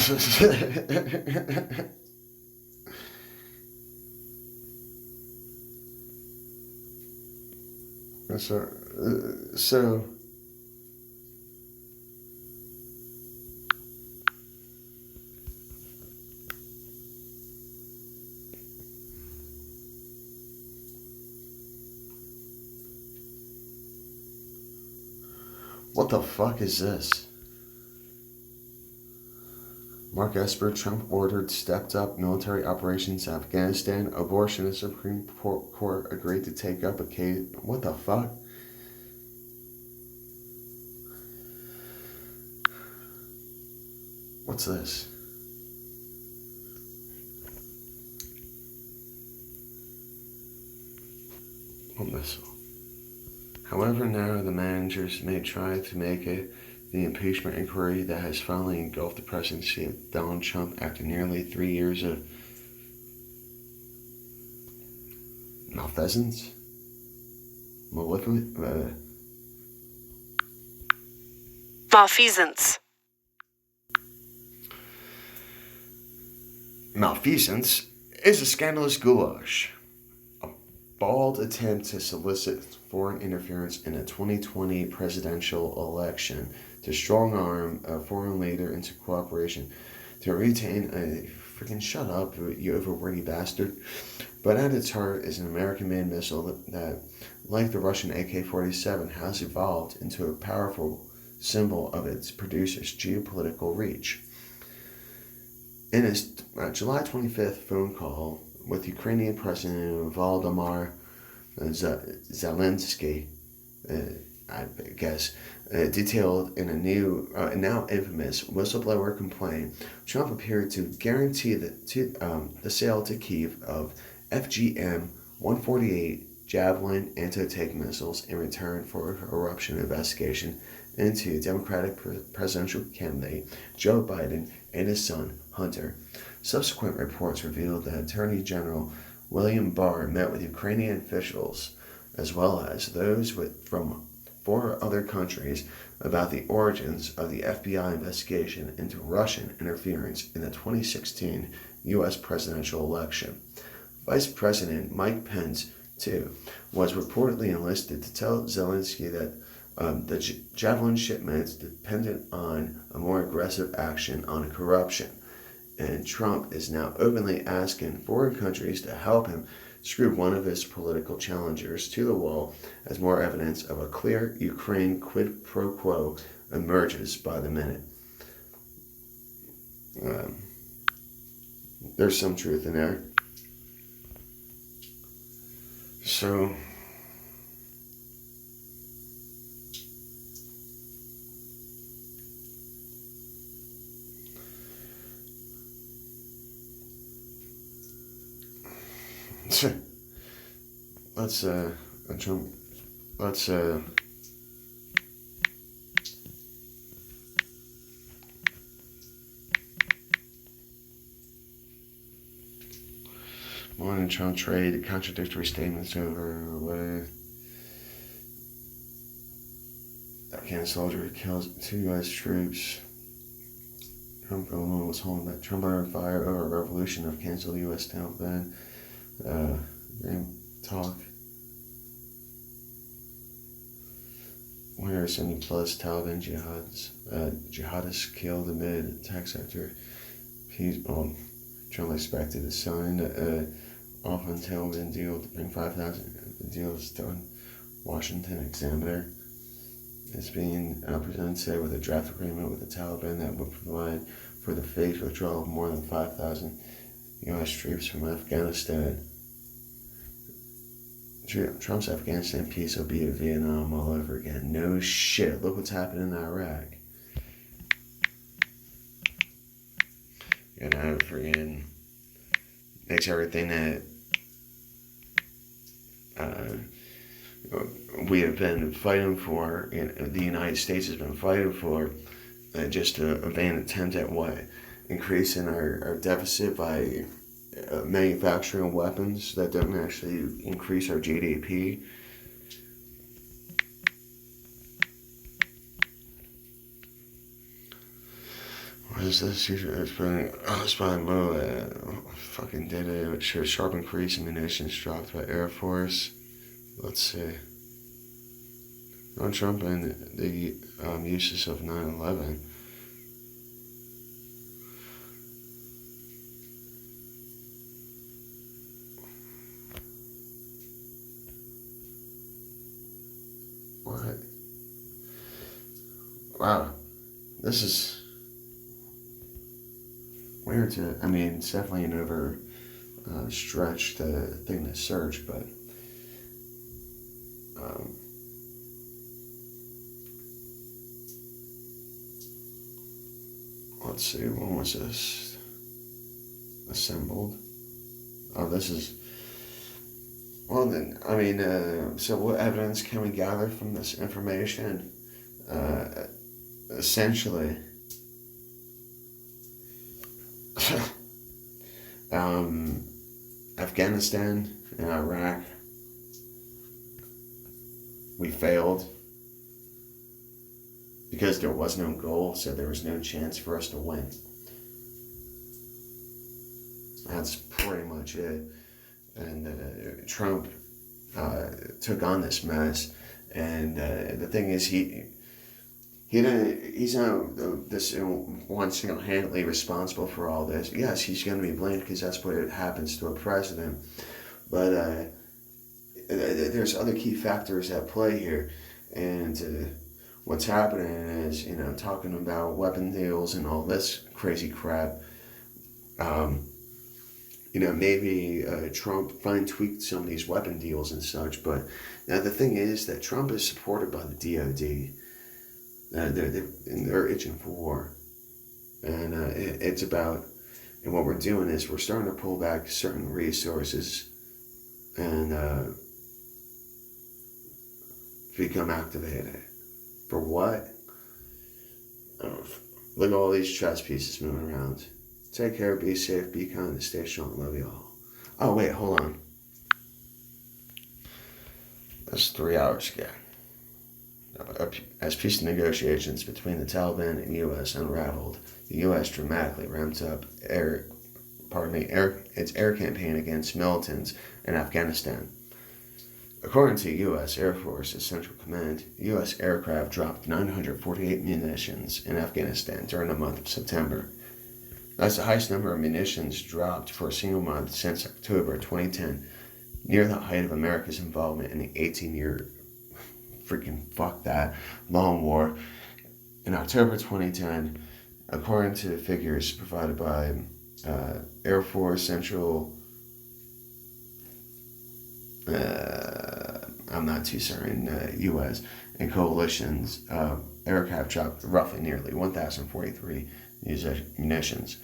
So, what the fuck is this? Mark Esper, Trump ordered stepped up military operations in Afghanistan. Abortionist Supreme Court agreed to take up a case. What the fuck? What's this? A missile. However narrow the managers may try to make it, the impeachment inquiry that has finally engulfed the presidency of Donald Trump after nearly 3 years of malfeasance, malfeasance. Malfeasance is a scandalous goulash. A bald attempt to solicit foreign interference in a 2020 presidential election, to strong arm a foreign leader into cooperation, to retain a freaking shut up, you overwordy bastard. But at its heart is an American-made missile that, like the Russian AK-47, has evolved into a powerful symbol of its producer's geopolitical reach. In his July 25th phone call with Ukrainian President Volodymyr Zelensky, detailed in a new, now infamous whistleblower complaint, Trump appeared to guarantee the sale to Kyiv of FGM-148 Javelin anti-tank missiles in return for a corruption investigation into Democratic presidential candidate Joe Biden and his son, Hunter. Subsequent reports revealed that Attorney General William Barr met with Ukrainian officials, as well as those from 4 other countries, about the origins of the FBI investigation into Russian interference in the 2016 U.S. presidential election. Vice President Mike Pence, too, was reportedly enlisted to tell Zelensky that the Javelin shipments depended on a more aggressive action on corruption. And Trump is now openly asking foreign countries to help him screw one of his political challengers to the wall as more evidence of a clear Ukraine quid pro quo emerges by the minute. There's some truth in there. So, let's jump. Let's Morning Trump trade contradictory statements over what Afghan soldier kills 2 U.S. troops. Trump was holding back. Trump under fire over a revolution of cancel U.S. Taliban. Talk. 170 plus Taliban jihadists killed amid attacks after Trump expected to sign off on Taliban deal to bring 5,000 deals done. Washington Examiner is being presented today with a draft agreement with the Taliban that will provide for the phased withdrawal of more than 5,000 U.S. troops from Afghanistan. Trump's Afghanistan peace will be a Vietnam all over again. No shit. Look what's happening in Iraq. Freaking makes everything that we have been fighting for, and the United States has been fighting for, just a vain attempt at what? Increasing our deficit by manufacturing weapons that don't actually increase our GDP. is this? It's been spotted low. Fucking data which shows sharp increase in munitions dropped by Air Force. Let's see. On Trump and the uses of 9/11. What? Wow. This is weird to. I mean, it's definitely an stretched thing to search, but um, let's see. When was this assembled? Oh, this is. Well, then, I mean, so what evidence can we gather from this information? Essentially, Afghanistan and Iraq, we failed because there was no goal, so there was no chance for us to win. That's pretty much it. And Trump took on this mess, and the thing is, he's not this one single-handedly responsible for all this. Yes, he's going to be blamed because that's what happens to a president, but there's other key factors at play here, and what's happening is, talking about weapon deals and all this crazy crap. Maybe Trump fine-tweaked some of these weapon deals and such, but now the thing is that Trump is supported by the DOD. They're itching for war. And it's about, and what we're doing is we're starting to pull back certain resources and become activated. For what? Look at all these chess pieces moving around. Take care, be safe, be kind, stay strong, love you all. Oh, wait, hold on. That's 3 hours ago. As peace negotiations between the Taliban and U.S. unraveled, the U.S. dramatically ramped up its air campaign against militants in Afghanistan. According to U.S. Air Force Central Command, U.S. aircraft dropped 948 munitions in Afghanistan during the month of September. That's the highest number of munitions dropped for a single month since October 2010, near the height of America's involvement in the 18-year long war. In October 2010, according to figures provided by Air Force Central, I'm not too certain, U.S. and coalitions, aircraft dropped roughly nearly 1,043 munitions.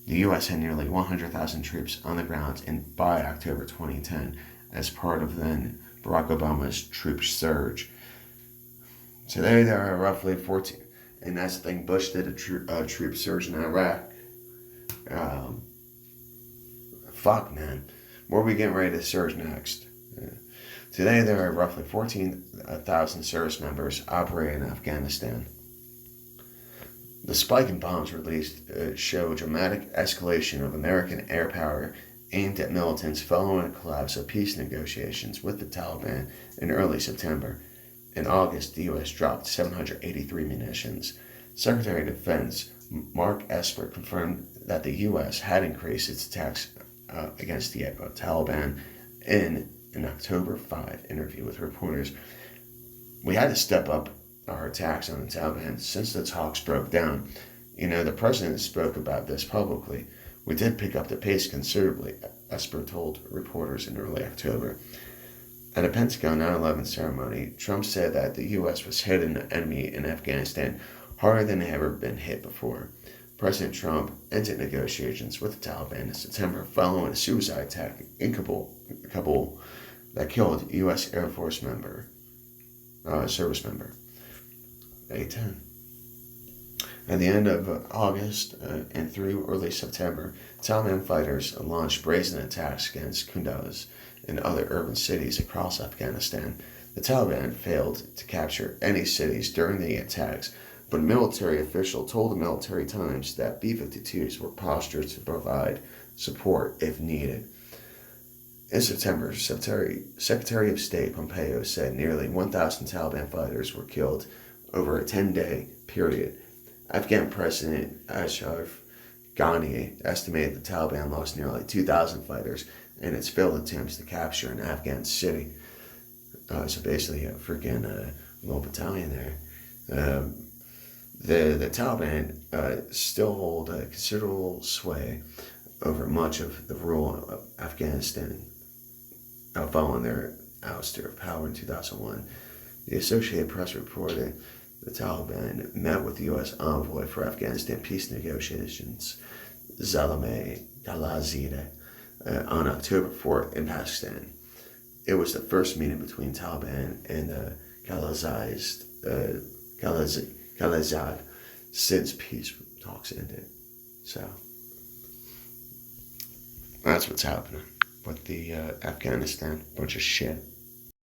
The U.S. had nearly 100,000 troops on the ground by October 2010 as part of then Barack Obama's troop surge. Today there are roughly 14, and that's the thing, Bush did a troop surge in Iraq. Fuck, man. Where are we getting ready to surge next? Today there are roughly 14,000 service members operating in Afghanistan. The spike in bombs released show dramatic escalation of American air power aimed at militants following a collapse of peace negotiations with the Taliban in early September. In August, the U.S. dropped 783 munitions. Secretary of Defense Mark Esper confirmed that the U.S. had increased its attacks against the Taliban in an October 5 interview with reporters. We had to step up our attacks on the Taliban since the talks broke down. The president spoke about this publicly. We did pick up the pace considerably, Esper told reporters in early October. At a Pentagon 9/11 ceremony, Trump said that the U.S. was hitting the enemy in Afghanistan harder than they ever been hit before. President Trump ended negotiations with the Taliban in September following a suicide attack in Kabul that killed U.S. Air Force service member. A-10. At the end of August and through early September, Taliban fighters launched brazen attacks against Kunduz and other urban cities across Afghanistan. The Taliban failed to capture any cities during the attacks, But a military official told the Military Times that B-52s were postured to provide support if needed. In September, Secretary of State Pompeo said nearly 1,000 Taliban fighters were killed over a 10-day period. Afghan President Ashraf Ghani estimated the Taliban lost nearly 2,000 fighters in its failed attempts to capture an Afghan city. So basically, a freaking little battalion there. The Taliban still hold a considerable sway over much of the rural of Afghanistan following their ouster of power in 2001. The Associated Press reported the Taliban met with the U.S. envoy for Afghanistan peace negotiations, Zalmay Khalilzad, on October 4th in Pakistan. It was the first meeting between Taliban and Khalilzad since peace talks ended. So that's what's happening with the Afghanistan. Bunch of shit.